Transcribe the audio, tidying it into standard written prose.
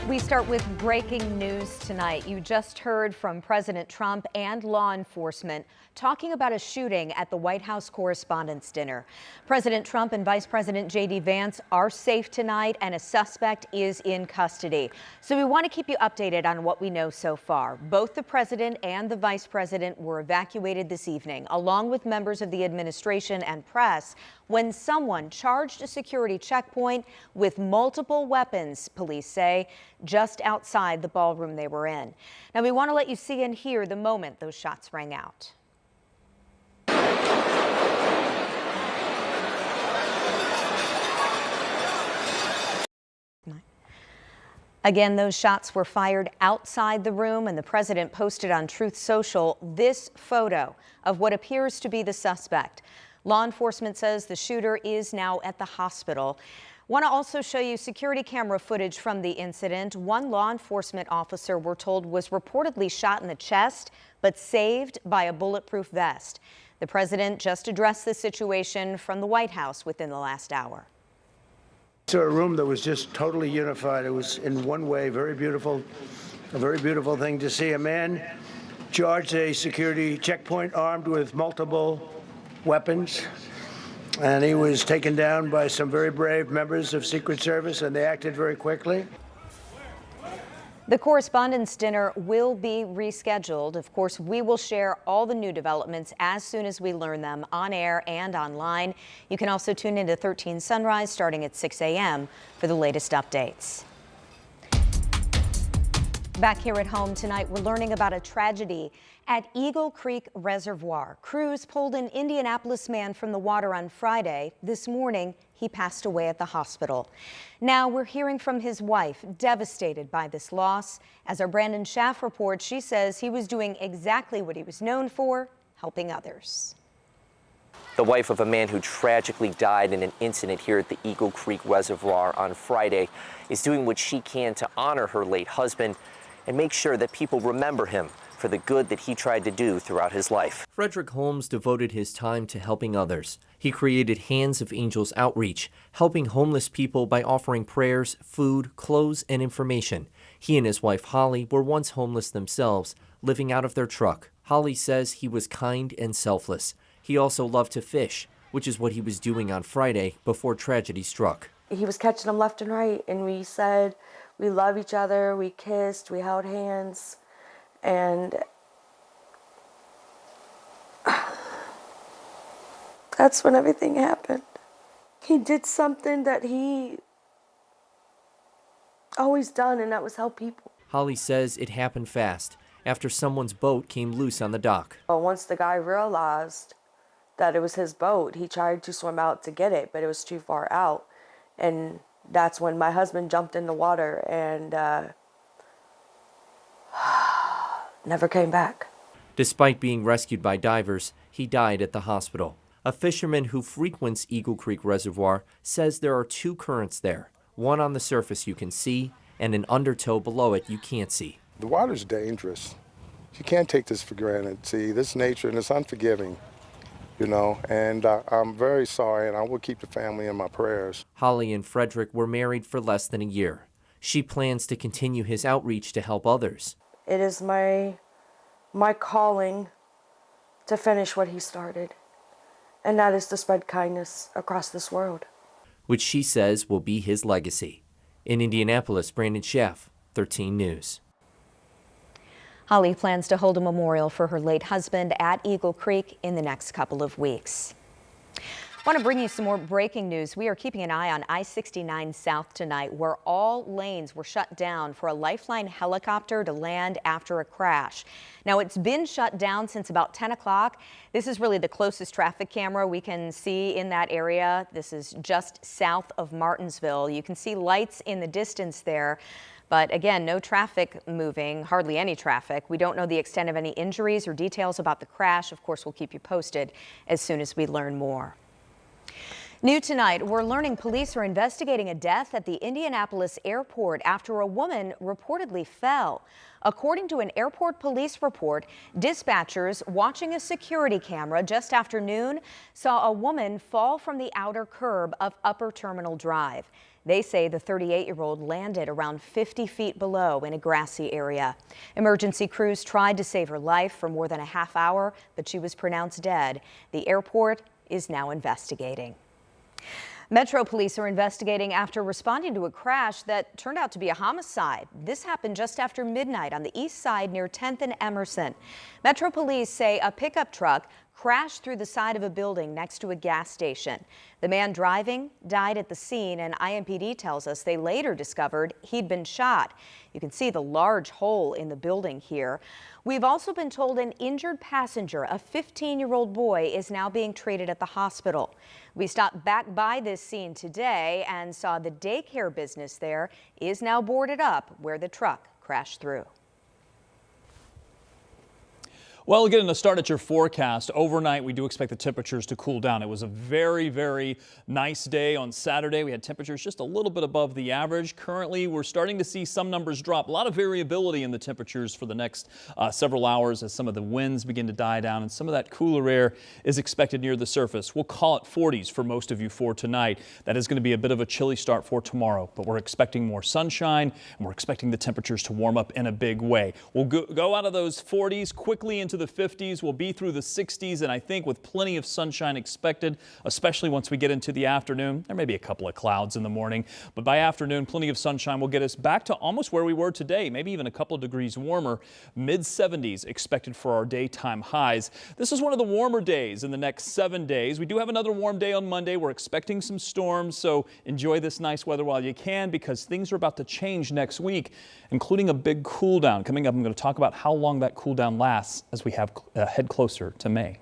We start with breaking news tonight. You just heard from President Trump and law enforcement talking about a shooting at the White House Correspondents' Dinner. President Trump and Vice President J.D. Vance are safe tonight, and a suspect is in custody. So we want to keep you updated on what we know so far. Both the president and the vice president were evacuated this evening, along with members of the administration and press, when someone charged a security checkpoint with multiple weapons, police say, just outside the ballroom they were in. Now, we want to let you see and hear the moment those shots rang out. Again, those shots were fired outside the room, and the president posted on Truth Social this photo of what appears to be the suspect. Law enforcement says the shooter is now at the hospital. Want to also show you security camera footage from the incident. One law enforcement officer, we're told, was reportedly shot in the chest, but saved by a bulletproof vest. The president just addressed the situation from the White House within the last hour. To a room that was just totally unified. It was in one way very beautiful, a very beautiful thing to see. A man charged a security checkpoint armed with multiple weapons, and he was taken down by some very brave members of Secret Service, and they acted very quickly. The Correspondents' Dinner will be rescheduled. Of course, we will share all the new developments as soon as we learn them on air and online. You can also tune into 13 Sunrise starting at 6 a.m. for the latest updates. Back here at home tonight, we're learning about a tragedy at Eagle Creek Reservoir. Crews pulled an Indianapolis man from the water on Friday. This morning, he passed away at the hospital. Now we're hearing from his wife, devastated by this loss. As our Brandon Schaff reports, she says he was doing exactly what he was known for, helping others. The wife of a man who tragically died in an incident here at the Eagle Creek Reservoir on Friday is doing what she can to honor her late husband and make sure that people remember him for the good that he tried to do throughout his life. Frederick Holmes devoted his time to helping others. He created Hands of Angels Outreach, helping homeless people by offering prayers, food, clothes, and information. He and his wife Holly were once homeless themselves, living out of their truck. Holly says he was kind and selfless. He also loved to fish, which is what he was doing on Friday before tragedy struck. He was catching them left and right, and we said we love each other, we kissed, we held hands, and that's when everything happened. He did something that he always done, and that was help people. Holly says it happened fast, after someone's boat came loose on the dock. Well, once the guy realized that it was his boat, he tried to swim out to get it, but it was too far out. And that's when my husband jumped in the water and never came back. Despite being rescued by divers, he died at the hospital. A fisherman who frequents Eagle Creek Reservoir says there are two currents there, one on the surface you can see and an undertow below it you can't see. The water's dangerous. You can't take this for granted. See, this nature, and it's unforgiving, you know, and I'm very sorry, and I will keep the family in my prayers. Holly and Frederick were married for less than a year. She plans to continue his outreach to help others. It is my calling to finish what he started, and that is to spread kindness across this world. Which she says will be his legacy. In Indianapolis, Brandon Schaff, 13 News. Holly plans to hold a memorial for her late husband at Eagle Creek in the next couple of weeks. I want to bring you some more breaking news. We are keeping an eye on I-69 South tonight, where all lanes were shut down for a Lifeline helicopter to land after a crash. Now, it's been shut down since about 10 o'clock. This is really the closest traffic camera we can see in that area. This is just south of Martinsville. You can see lights in the distance there. But again, no traffic moving, hardly any traffic. We don't know the extent of any injuries or details about the crash. Of course, we'll keep you posted as soon as we learn more. New tonight, we're learning police are investigating a death at the Indianapolis airport after a woman reportedly fell. According to an airport police report, dispatchers watching a security camera just after noon saw a woman fall from the outer curb of Upper Terminal Drive. They say the 38-year-old landed around 50 feet below in a grassy area. Emergency crews tried to save her life for more than a half hour, but she was pronounced dead. The airport is now investigating. Metro police are investigating after responding to a crash that turned out to be a homicide. This happened just after midnight on the east side near 10th and Emerson. Metro police say a pickup truck crashed through the side of a building next to a gas station. The man driving died at the scene, and IMPD tells us they later discovered he'd been shot. You can see the large hole in the building here. We've also been told an injured passenger, a 15-year-old boy, is now being treated at the hospital. We stopped back by this scene today and saw the daycare business there is now boarded up where the truck crashed through. Well, getting a start at your forecast. Overnight, we do expect the temperatures to cool down. It was a very, very nice day on Saturday. We had temperatures just a little bit above the average. Currently, we're starting to see some numbers drop. A lot of variability in the temperatures for the next several hours as some of the winds begin to die down and some of that cooler air is expected near the surface. We'll call it 40s for most of you for tonight. That is going to be a bit of a chilly start for tomorrow, but we're expecting more sunshine and we're expecting the temperatures to warm up in a big way. We'll go out of those 40s quickly into the 50s. We'll be through the 60s, and I think with plenty of sunshine expected, especially once we get into the afternoon. There may be a couple of clouds in the morning, but by afternoon, plenty of sunshine will get us back to almost where we were today, maybe even a couple of degrees warmer. Mid-70s expected for our daytime highs. This is one of the warmer days in the next 7 days. We do have another warm day on Monday. We're expecting some storms, so enjoy this nice weather while you can, because things are about to change next week, including a big cool down. Coming up, I'm going to talk about how long that cool down lasts as we head closer to May.